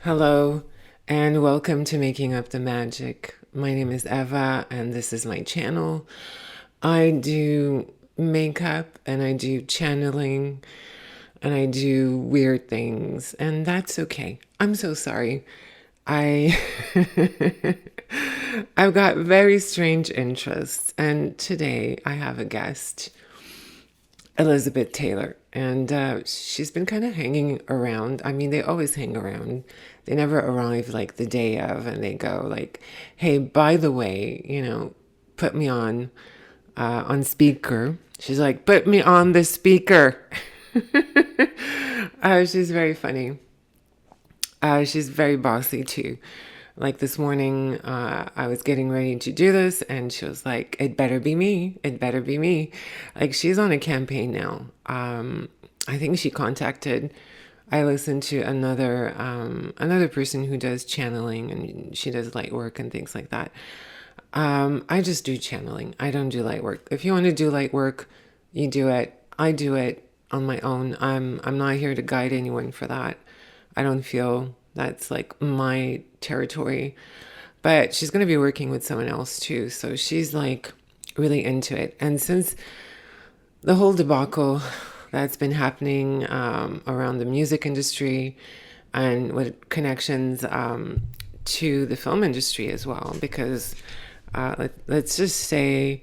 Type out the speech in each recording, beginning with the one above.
Hello, and welcome to Making Up the Magic. My name is Eva, and this is my channel. I do makeup, and I do channeling, and I do weird things, and that's okay. I'm so sorry. I I've got very strange interests, and today I have a guest. Elizabeth Taylor, and she's been kind of hanging around. I mean, they always hang around. They never arrive like the day of, and they go like, "Hey, by the way, put me on speaker." She's like, "Put me on the speaker." She's very funny. She's very bossy too. Like this morning, I was getting ready to do this, and she was like, "It better be me. It better be me." Like she's on a campaign now. I think she contacted. I listened to another person who does channeling, and she does light work and things like that. I just do channeling. I don't do light work. If you want to do light work, you do it. I do it on my own. I'm not here to guide anyone for that. I don't feel that's like my territory. But she's going to be working with someone else too. So she's like really into it. And since the whole debacle that's been happening around the music industry and with connections to the film industry as well, because let's just say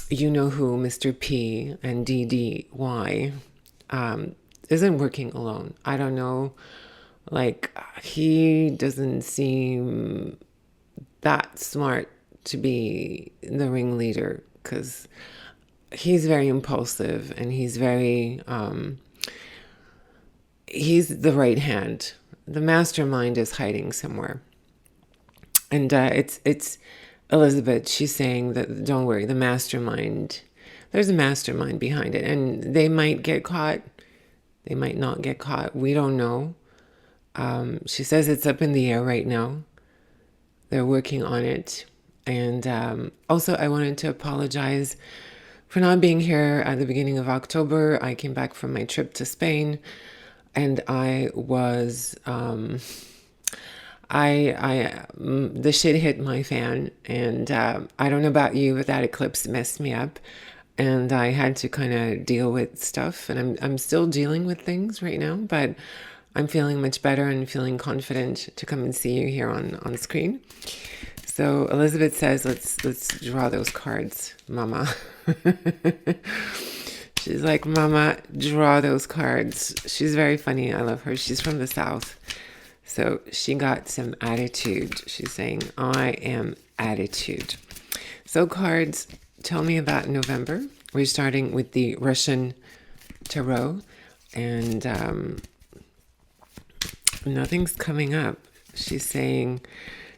you know who Mr. P and DDY isn't working alone. I don't know. Like, he doesn't seem that smart to be the ringleader because he's very impulsive and he's the right hand. The mastermind is hiding somewhere. And it's Elizabeth. She's saying that don't worry, the mastermind. There's a mastermind behind it, and they might get caught. They might not get caught. We don't know. She says it's up in the air right now. They're working on it. And also, I wanted to apologize for not being here at the beginning of October. I came back from my trip to Spain, and I was the shit hit my fan, and I don't know about you, but that eclipse messed me up, and I had to kind of deal with stuff, and I'm still dealing with things right now, but I'm feeling much better and feeling confident to come and see you here on screen. So Elizabeth says, let's draw those cards, Mama. She's like, Mama, draw those cards. She's very funny. I love her. She's from the South. So she got some attitude. She's saying, I am attitude. So cards, tell me about November. We're starting with the Russian tarot, and nothing's coming up. She's saying,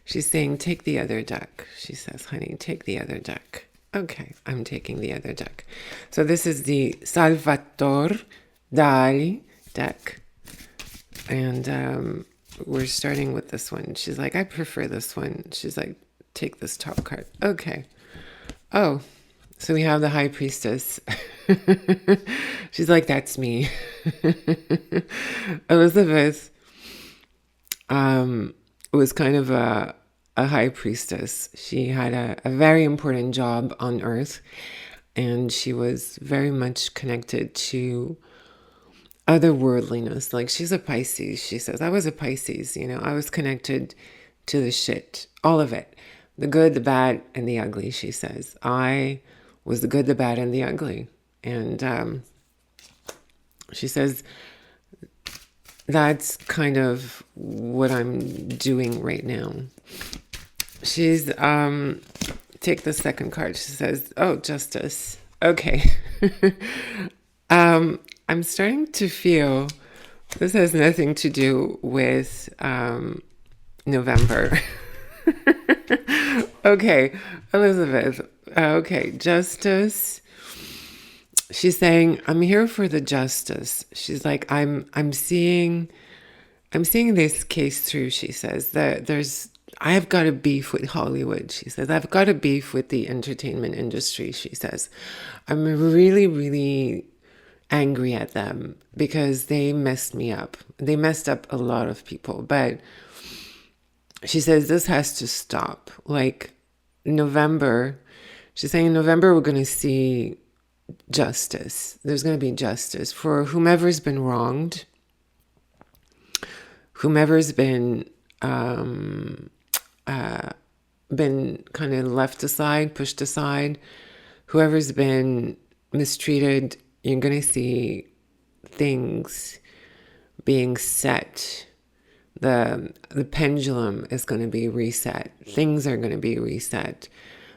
take the other deck. She says, honey, take the other deck. Okay, I'm taking the other deck. So this is the Salvatore Dali deck. And we're starting with this one. She's like, I prefer this one. She's like, take this top card. Okay. Oh, so we have the High Priestess. She's like, that's me. Elizabeth was kind of a high priestess. She had a very important job on earth, and she was very much connected to otherworldliness. Like, she's a Pisces. She says, I was a Pisces, I was connected to the shit, all of it, the good, the bad, and the ugly. She says, I was the good, the bad, and the ugly. And she says, that's kind of what I'm doing right now. She's take the second card. She says, oh, justice. Okay. I'm starting to feel this has nothing to do with November. Okay, Elizabeth. Okay, justice. She's saying, I'm here for the justice. She's like, I'm seeing this case through. She says that I've got a beef with Hollywood. She says, I've got a beef with the entertainment industry. She says, I'm really, really angry at them because they messed me up. They messed up a lot of people. But she says this has to stop. Like November, she's saying in November we're going to see justice. There's going to be justice for whomever's been wronged, whomever's been kind of left aside, pushed aside, whoever's been mistreated. You're going to see things being set. The pendulum is going to be reset. Things are going to be reset.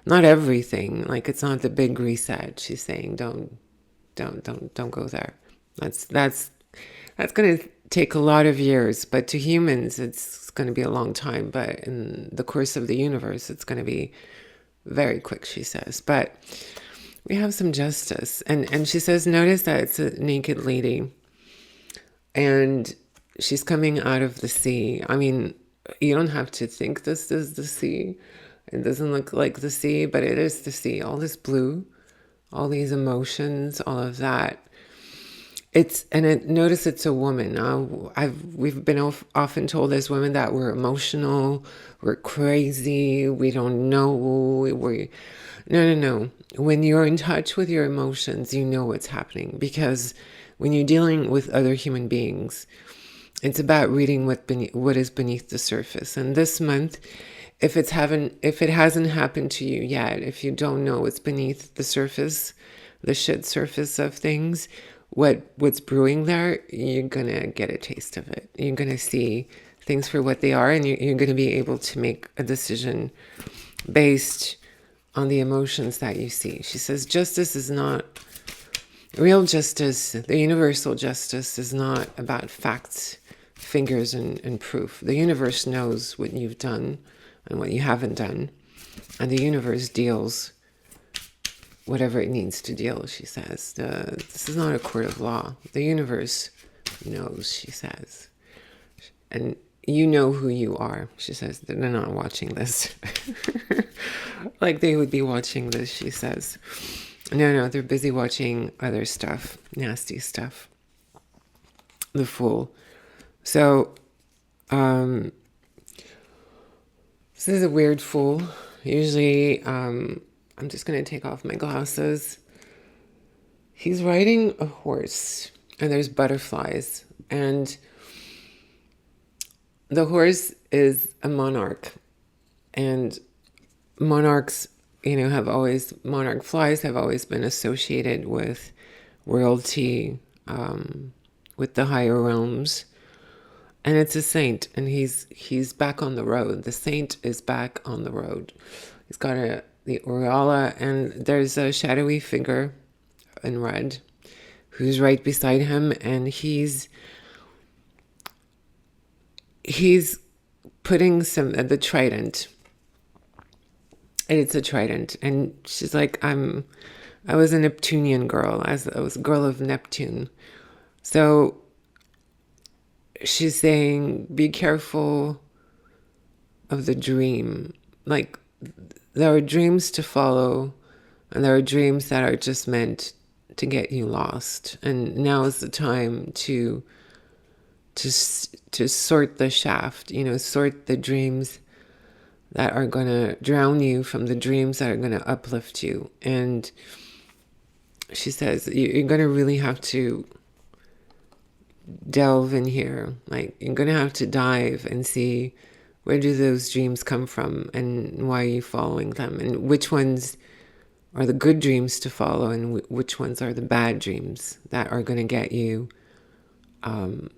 Not everything. Like it's not the big reset. She's saying don't go there. That's going to take a lot of years, but to humans it's going to be a long time, but in the course of the universe it's going to be very quick, she says. But we have some justice. And she says, notice that it's a naked lady and she's coming out of the sea. I mean, you don't have to think this is the sea. It doesn't look like the sea, but it is the sea. All this blue, all these emotions, all of that. Notice it's a woman. We've been often told as women that we're emotional, we're crazy, we don't know. No. When you're in touch with your emotions, you know what's happening, because when you're dealing with other human beings, it's about reading what is beneath the surface. And this month, if it hasn't happened to you yet, if you don't know what's beneath the surface, the shit surface of things, what's brewing there, you're gonna get a taste of it. You're gonna see things for what they are, and you're gonna be able to make a decision based on the emotions that you see. She says justice is not real justice. The universal justice is not about facts, figures, and proof. The universe knows what you've done and what you haven't done, and the universe deals whatever it needs to deal, she says. This is not a court of law. The universe knows, she says. And you know who you are, she says. They're not watching this. Like they would be watching this, she says. No, they're busy watching other stuff, nasty stuff. The Fool. So, this is a weird Fool. Usually, I'm just going to take off my glasses. He's riding a horse and there's butterflies. And the horse is a monarch. And monarchs, monarch flies have always been associated with royalty, with the higher realms. And it's a saint, and he's back on the road. The saint is back on the road. He's got the aureola, and there's a shadowy figure in red who's right beside him, and he's putting the trident. And it's a trident, and she's like, I was a Neptunian girl. I was a girl of Neptune. So she's saying, be careful of the dream. Like, there are dreams to follow, and there are dreams that are just meant to get you lost. And now is the time to sort the shaft, sort the dreams that are going to drown you from the dreams that are going to uplift you. And she says, you're going to really have to delve in here. Like, you're going to have to dive and see, where do those dreams come from, and why are you following them, and which ones are the good dreams to follow, and which ones are the bad dreams that are going to get you in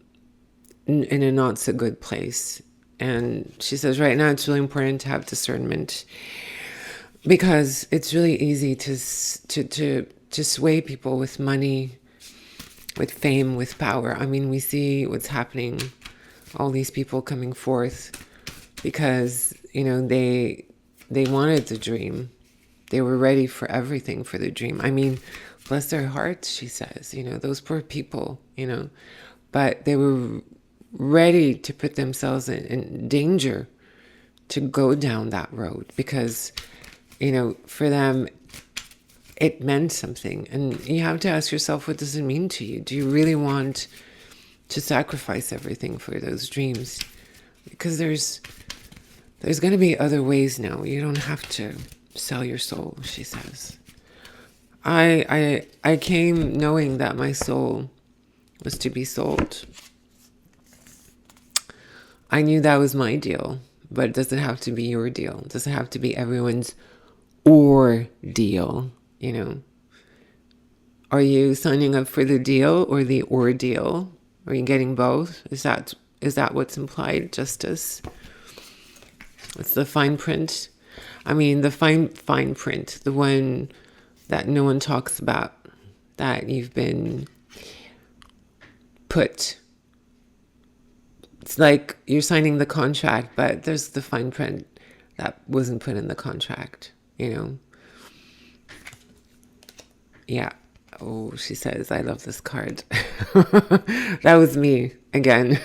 a not so good place. And she says right now it's really important to have discernment, because it's really easy to sway people with money, with fame, with power. I mean, we see what's happening, all these people coming forth because, they wanted the dream. They were ready for everything for the dream. I mean, bless their hearts, she says, those poor people, but they were ready to put themselves in danger to go down that road, because, for them, it meant something. And you have to ask yourself, what does it mean to you? Do you really want to sacrifice everything for those dreams? Because there's going to be other ways now. You don't have to sell your soul, she says. I came knowing that my soul was to be sold. I knew that was my deal, but it doesn't have to be your deal. It doesn't have to be everyone's ordeal, you know. Are you signing up for the deal or the ordeal? Are you getting both? Is that what's implied, Justice? It's the fine print. I mean, the fine print, the one that no one talks about, that you've been put. It's like you're signing the contract, but there's the fine print that wasn't put in the contract, you know? Yeah. Oh, she says, I love this card. That was me again.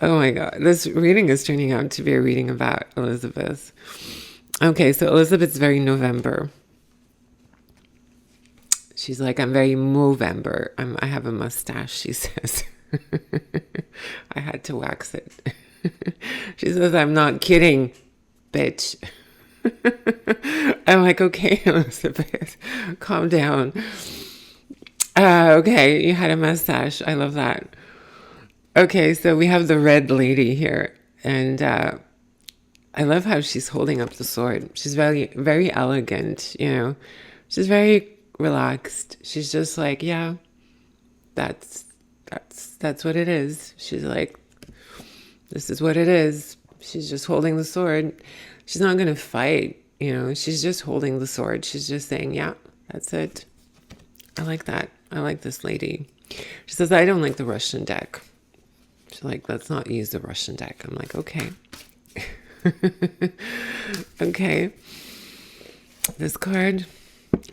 Oh my God. This reading is turning out to be a reading about Elizabeth. Okay, so Elizabeth's very November. She's like, I'm very Movember. I have a mustache, she says. I had to wax it. She says, I'm not kidding, bitch. I'm like, okay, Elizabeth, calm down. Okay, you had a mustache. I love that. Okay, so we have the red lady here. And I love how she's holding up the sword. She's very, very elegant, you know. She's very relaxed. She's just like, yeah, that's what it is. She's like, this is what it is. She's just holding the sword. She's not going to fight, you know. She's just holding the sword. She's just saying, yeah, that's it. I like that. I like this lady. She says, I don't like the Russian deck. She's like, let's not use the Russian deck. I'm like, okay. Okay. This card,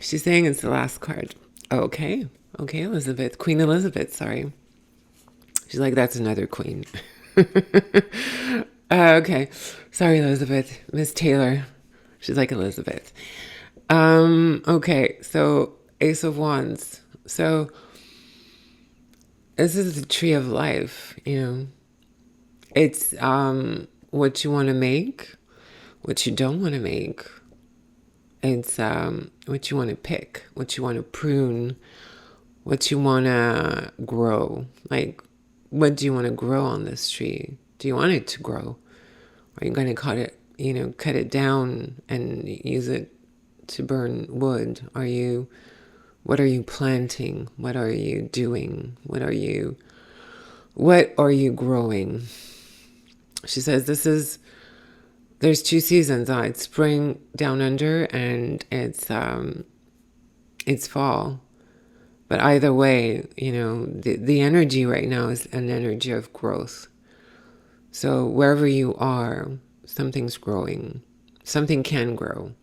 she's saying it's the last card. Okay. Okay, Elizabeth. Queen Elizabeth, sorry. She's like, that's another queen. Okay. Sorry, Elizabeth. Miss Taylor. She's like, Elizabeth. Okay, so Ace of Wands. So this is the tree of life, you know. It's what you want to make, what you don't want to make. It's what you want to pick, what you want to prune, what you want to grow. Like, what do you want to grow on this tree? Do you want it to grow? Are you going to cut it down and use it to burn wood? What are you planting? What are you doing? What are you growing? She says there's two seasons. It's spring down under and it's fall. But either way, you know, the energy right now is an energy of growth. So wherever you are, something's growing. Something can grow.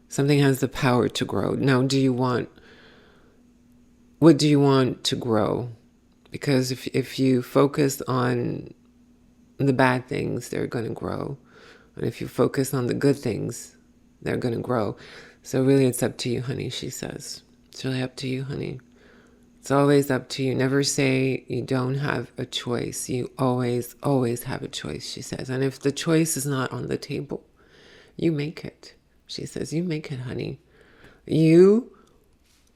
Something has the power to grow. Now, what do you want to grow? Because if you focus on the bad things, they're going to grow. And if you focus on the good things, they're going to grow. So really, it's up to you, honey, she says. It's really up to you, honey. It's always up to you. Never say you don't have a choice. You always, always have a choice, she says. And if the choice is not on the table, you make it. She says, you make it, honey. You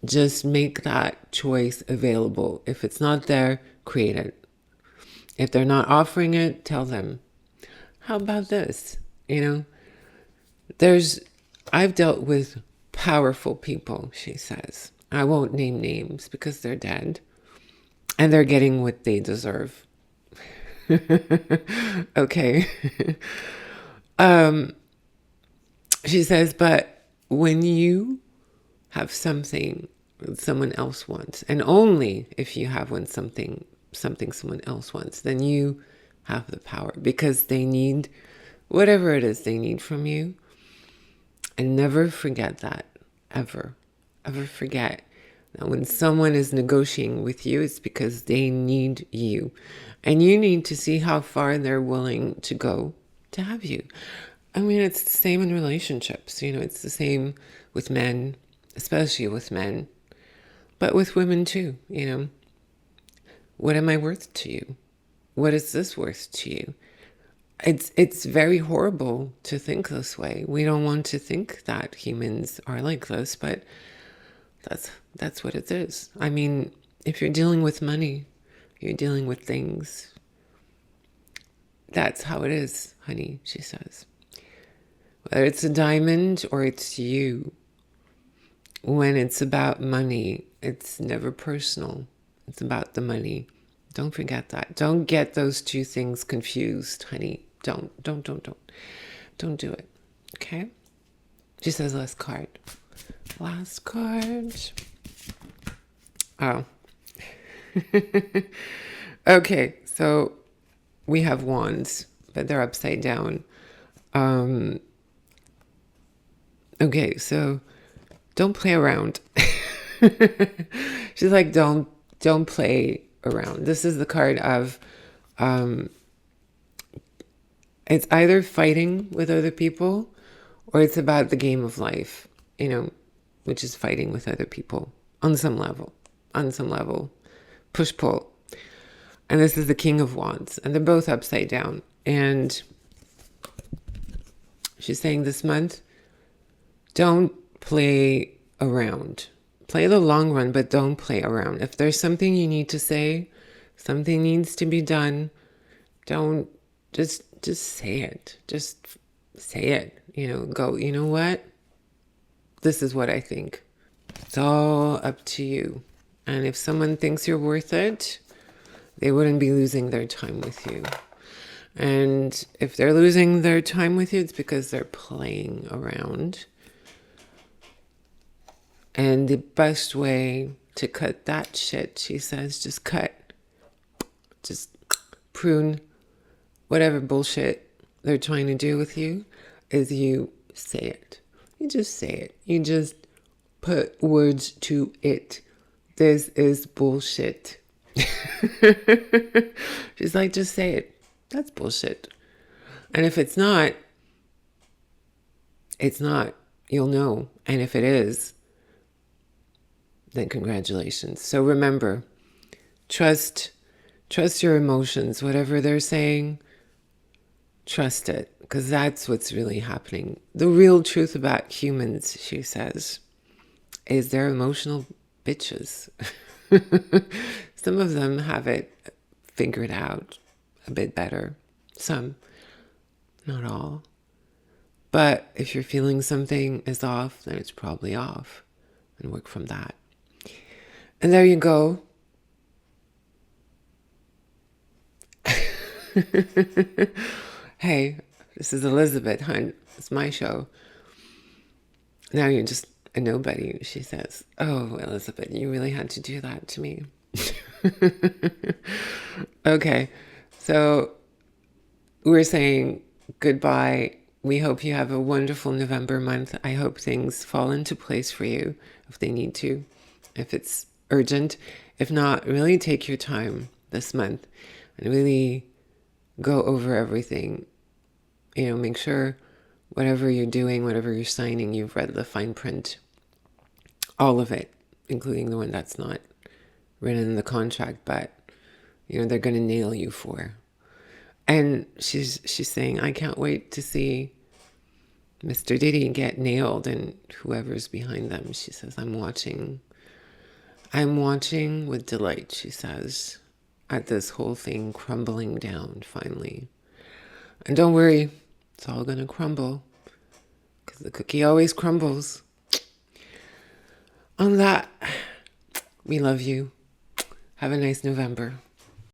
just make that choice available. If it's not there, create it. If they're not offering it, tell them, how about this? You know, I've dealt with powerful people, she says. I won't name names because they're dead and they're getting what they deserve. Okay. She says, but when you have something someone else wants, and only if you have something someone else wants, then you have the power, because they need whatever it is they need from you. And never forget that, ever forget that when someone is negotiating with you, it's because they need you, and you need to see how far they're willing to go to have you. I mean, it's the same in relationships, you know, it's the same with men, especially with men, but with women too, you know. What am I worth to you? What is this worth to you? It's very horrible to think this way. We don't want to think that humans are like this, but that's what it is. I mean, if you're dealing with money, you're dealing with things. That's how it is, honey, she says. Whether it's a diamond or it's you, when it's about money, it's never personal. It's about the money. Don't forget that. Don't get those two things confused, honey. Don't do it. Okay? She says last card. Last card. Oh. Okay, so we have wands, but they're upside down. Okay, so don't play around. She's like, don't play around. This is the card of it's either fighting with other people or it's about the game of life, you know, which is fighting with other people on some level. Push pull. And this is the King of Wands, and they're both upside down. And she's saying this month, don't play around. Play the long run, but don't play around. If there's something you need to say, something needs to be done, don't just say it. Just say it. You know, go, you know what? This is what I think. It's all up to you. And if someone thinks you're worth it, they wouldn't be losing their time with you. And if they're losing their time with you, it's because they're playing around. And the best way to cut that shit, she says, just prune whatever bullshit they're trying to do with you, is you say it. You just say it. You just put words to it. This is bullshit. She's like, just say it. That's bullshit. And if it's not, it's not. You'll know. And if it is, then congratulations. So remember, trust your emotions. Whatever they're saying, trust it, because that's what's really happening. The real truth about humans, she says, is they're emotional bitches. Some of them have it figured out a bit better. Some, not all. But if you're feeling something is off, then it's probably off, and work from that. And there you go. Hey, this is Elizabeth Hunt. It's my show. Now you're just a nobody, she says. Oh, Elizabeth, you really had to do that to me. Okay, so we're saying goodbye. We hope you have a wonderful November month. I hope things fall into place for you if they need to, if it's urgent. If not, really take your time this month and really go over everything. You know, make sure whatever you're doing, whatever you're signing, you've read the fine print. All of it, including the one that's not written in the contract, but, you know, they're going to nail you for. And she's saying, I can't wait to see Mr. Diddy get nailed and whoever's behind them. She says, I'm watching with delight, she says, at this whole thing crumbling down finally. And don't worry, it's all going to crumble, because the cookie always crumbles. On that, we love you. Have a nice November.